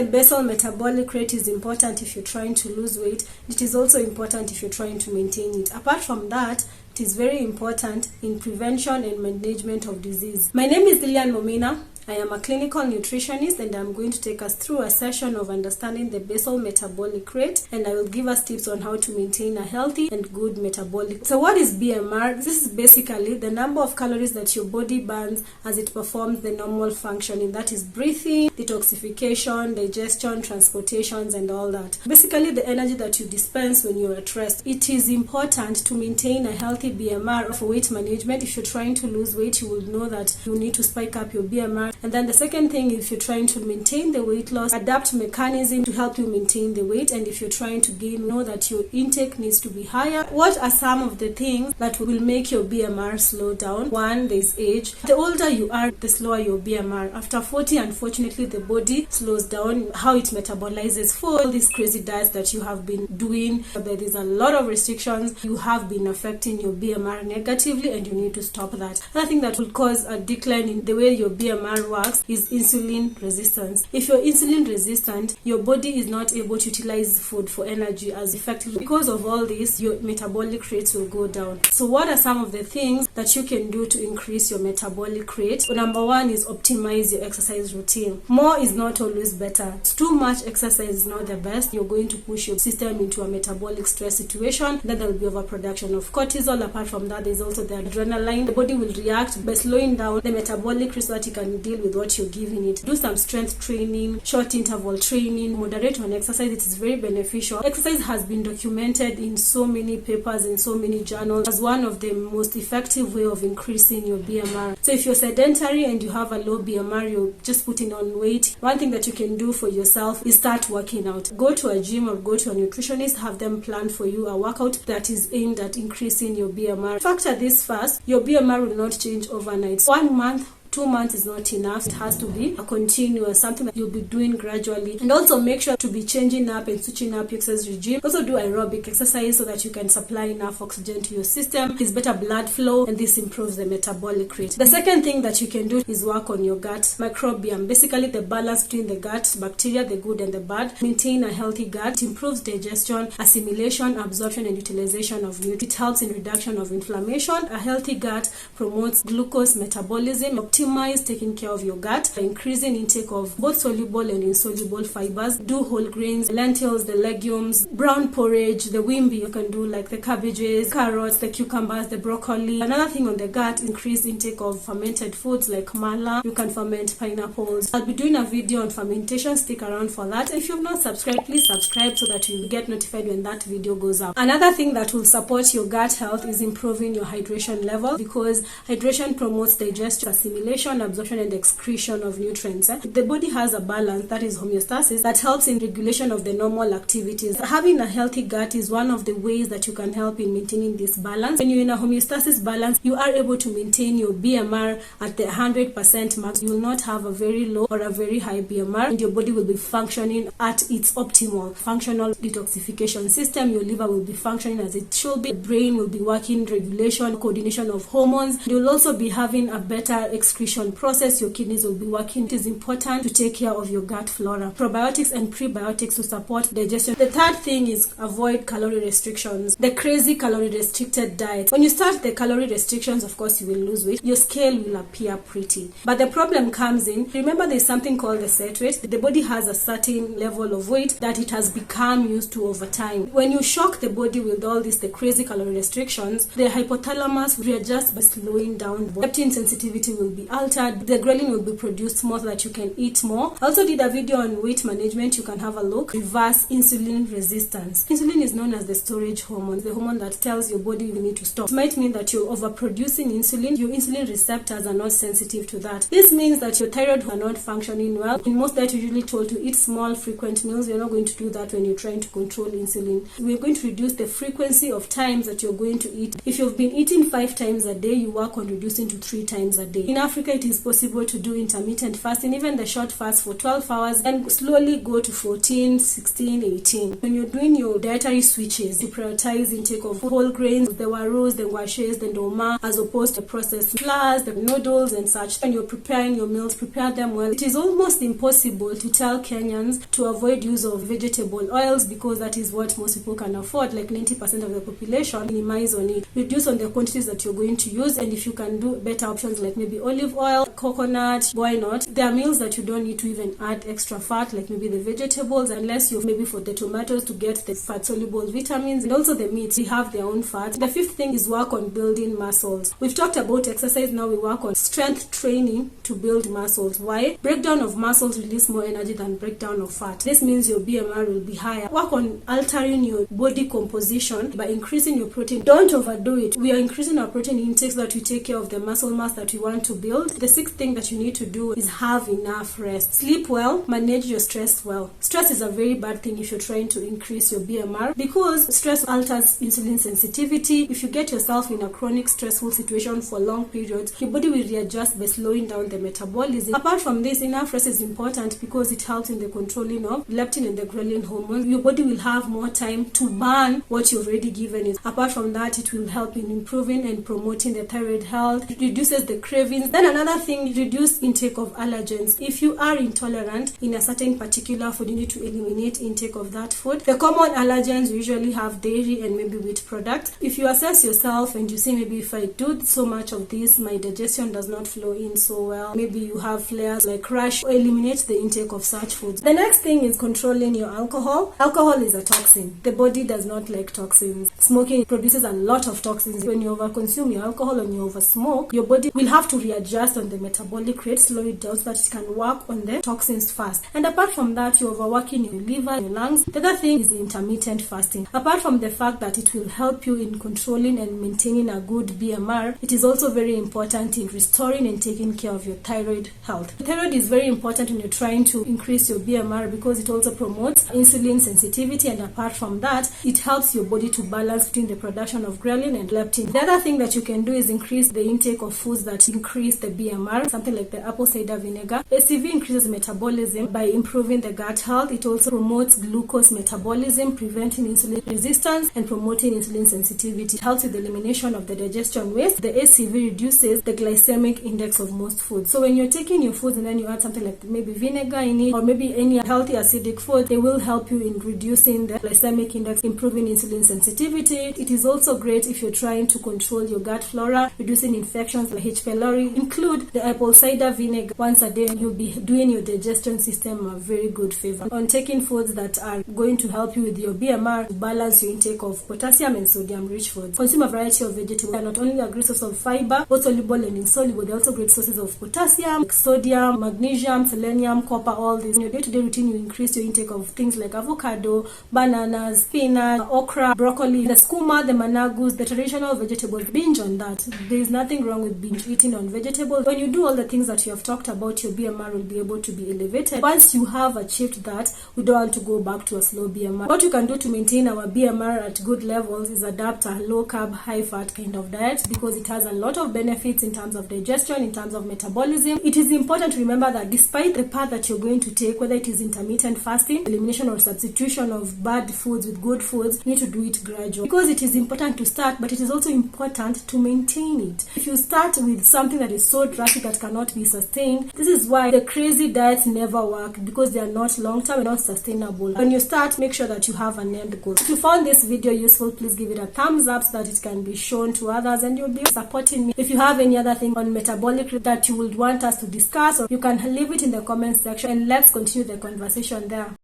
the basal metabolic rate is important if you're trying to lose weight, it is also important if you're trying to maintain it. Apart from that, it is very important in prevention and management of disease. My name is Lilian Mumina. I am a clinical nutritionist, and I'm going to take us through a session of understanding the basal metabolic rate, and I will give us tips on how to maintain a healthy and good metabolic. So what is BMR? This is basically the number of calories that your body burns as it performs the normal functioning, that is breathing, detoxification, digestion, transportations, and all that. Basically the energy that you dispense when you're at rest. It is important to maintain a healthy BMR for weight management. If you're trying to lose weight, you will know that you need to spike up your BMR. And then the second thing, if you're trying to maintain the weight loss, adapt mechanism to help you maintain the weight. And if you're trying to gain, know that your intake needs to be higher. What are some of the things that will make your BMR slow down? One, there's age. The older you are, the slower your BMR. After 40, unfortunately, the body slows down how it metabolizes food. All these crazy diets that you have been doing, there is a lot of restrictions. You have been affecting your BMR negatively, and you need to stop that. Another thing that will cause a decline in the way your BMR works is insulin resistance. If you're insulin resistant, your body is not able to utilize food for energy as effectively. Because of all this, your metabolic rates will go down. So what are some of the things that you can do to increase your metabolic rate? So number one is optimize your exercise routine. More is not always better. Too much exercise is not the best. You're going to push your system into a metabolic stress situation. Then there will be overproduction of cortisol. Apart from that, there's also the adrenaline. The body will react by slowing down the metabolic rate so that you can deal with what you're giving it. Do some strength training, short interval training, moderate on exercise. It is very beneficial. Exercise has been documented in so many papers and so many journals as one of the most effective way of increasing your BMR. So if you're sedentary and you have a low BMR, you're just putting on weight, one thing that you can do for yourself is start working out. Go to a gym or go to a nutritionist, have them plan for you a workout that is aimed at increasing your BMR. Factor this first, your BMR will not change overnight. 1 month, 2 months is not enough. It has to be a continuous, something that you'll be doing gradually. And also make sure to be changing up and switching up your exercise regime. Also do aerobic exercise so that you can supply enough oxygen to your system. It's better blood flow, and this improves the metabolic rate. The second thing that you can do is work on your gut microbiome. Basically the balance between the gut bacteria, the good and the bad. Maintain a healthy gut. It improves digestion, assimilation, absorption, and utilization of nutrients. It helps in reduction of inflammation. A healthy gut promotes glucose metabolism. Optimize taking care of your gut by increasing intake of both soluble and insoluble fibers. Do whole grains, the lentils, the legumes, brown porridge, the wimbi. You can do like the cabbages, carrots, the cucumbers, the broccoli. Another thing on the gut, increase intake of fermented foods like mala. You can ferment pineapples. I'll be doing a video on fermentation. Stick around for that. If you've not subscribed, please subscribe so that you'll get notified when that video goes up. Another thing that will support your gut health is improving your hydration level, because hydration promotes digestion, assimilation, absorption, and excretion of nutrients. The body has a balance, that is homeostasis, that helps in regulation of the normal activities. Having a healthy gut is one of the ways that you can help in maintaining this balance. When you're in a homeostasis balance, you are able to maintain your BMR at the 100% mark. You will not have a very low or a very high BMR, and your body will be functioning at its optimal functional detoxification system. Your liver will be functioning as it should be. The brain will be working, regulation, coordination of hormones. You will also be having a better excretion process. Your kidneys will be working. It is important to take care of your gut flora. Probiotics and prebiotics to support digestion. The third thing is avoid calorie restrictions. The crazy calorie restricted diet. When you start the calorie restrictions, of course you will lose weight. Your scale will appear pretty. But the problem comes in, remember there's something called the set weight. The body has a certain level of weight that it has become used to over time. When you shock the body with all this, the crazy calorie restrictions, the hypothalamus readjusts by slowing down. Leptin sensitivity will be altered. The ghrelin will be produced more so that you can eat more. I also did a video on weight management. You can have a look. Reverse insulin resistance. Insulin is known as the storage hormone, the hormone that tells your body you need to stop. It might mean that you're overproducing insulin. Your insulin receptors are not sensitive to that. This means that your thyroid are not functioning well. In most diets, you're usually told to eat small, frequent meals. You're not going to do that when you're trying to control insulin. We're going to reduce the frequency of times that you're going to eat. If you've been eating 5 times a day, you work on reducing to 3 times a day. In Africa, Africa, it is possible to do intermittent fasting, even the short fast for 12 hours, and slowly go to 14, 16, 18. When you're doing your dietary switches, you prioritize intake of whole grains, the warus, the washes, the ndoma, as opposed to processed flours, the noodles and such. When you're preparing your meals, prepare them well. It is almost impossible to tell Kenyans to avoid use of vegetable oils, because that is what most people can afford. Like 90% of the population, minimize on it. Reduce on the quantities that you're going to use, and if you can do better options like maybe olive oil, coconut, why not? There are meals that you don't need to even add extra fat, like maybe the vegetables, unless you're maybe for the tomatoes to get the fat-soluble vitamins, and also the meats, they have their own fat. The fifth thing is work on building muscles. We've talked about exercise, now we work on strength training to build muscles. Why? Breakdown of muscles release more energy than breakdown of fat. This means your BMR will be higher. Work on altering your body composition by increasing your protein. Don't overdo it. We are increasing our protein intake so that we take care of the muscle mass that we want to build. The sixth thing that you need to do is have enough rest. Sleep well, manage your stress well. Stress is a very bad thing if you're trying to increase your BMR, because stress alters insulin sensitivity. If you get yourself in a chronic stressful situation for long periods, your body will readjust by slowing down the metabolism. Apart from this, enough rest is important because it helps in the controlling of leptin and the ghrelin hormones. Your body will have more time to burn what you've already given it. Apart from that, it will help in improving and promoting the thyroid health. It reduces the cravings. Then another thing, reduce intake of allergens. If you are intolerant in a certain particular food, you need to eliminate intake of that food. The common allergens usually have dairy and maybe wheat products. If you assess yourself and you say, maybe if I do so much of this, my digestion does not flow in so well, maybe you have flares like rash, eliminate the intake of such foods. The next thing is controlling your alcohol. Alcohol is a toxin. The body does not like toxins. Smoking produces a lot of toxins. When you overconsume your alcohol and you oversmoke, your body will have to readjust on the metabolic rate, slow it down so that it can work on the toxins fast. And apart from that, you're overworking your liver, your lungs. The other thing is intermittent fasting. Apart from the fact that it will help you in controlling and maintaining a good BMR, it is also very important in restoring and taking care of your thyroid health. The thyroid is very important when you're trying to increase your BMR because it also promotes insulin sensitivity, and apart from that, it helps your body to balance between the production of ghrelin and leptin. The other thing that you can do is increase the intake of foods that increase the BMR, something like the apple cider vinegar. ACV increases metabolism by improving the gut health. It also promotes glucose metabolism, preventing insulin resistance and promoting insulin sensitivity. It helps with the elimination of the digestion waste. The ACV reduces the glycemic index of most foods. So when you're taking your foods and then you add something like maybe vinegar in it, or maybe any healthy acidic food, they will help you in reducing the glycemic index, improving insulin sensitivity. It is also great if you're trying to control your gut flora, reducing infections like H. pylori. Include the apple cider vinegar once a day, and you'll be doing your digestion system a very good favor. On taking foods that are going to help you with your BMR, to balance your intake of potassium and sodium rich foods. Consume a variety of vegetables. They are not only a great source of fiber, both soluble and insoluble, they're also great sources of potassium, like sodium, magnesium, selenium, copper, all this. In your day-to-day routine, you increase your intake of things like avocado, bananas, spinach, okra, broccoli, the skuma, the managus, the traditional vegetables. Binge on that. There is nothing wrong with binge eating on vegetables. When you do all the things that you have talked about, your BMR will be able to be elevated. Once you have achieved that, we don't want to go back to a slow BMR. What you can do to maintain our BMR at good levels is adapt a low-carb, high-fat kind of diet, because it has a lot of benefits in terms of digestion, in terms of metabolism. It is important to remember that despite the path that you're going to take, whether it is intermittent fasting, elimination or substitution of bad foods with good foods, you need to do it gradually, because it is important to start, but it is also important to maintain it. If you start with something that is so drastic that cannot be sustained, this is why the crazy diets never work, because they are not long-term and not sustainable. When you start, make sure that you have an end goal. If you found this video useful, please give it a thumbs up so that it can be shown to others, and you'll be supporting me. If you have any other thing on metabolic that you would want us to discuss, or you can leave it in the comment section, and let's continue the conversation there.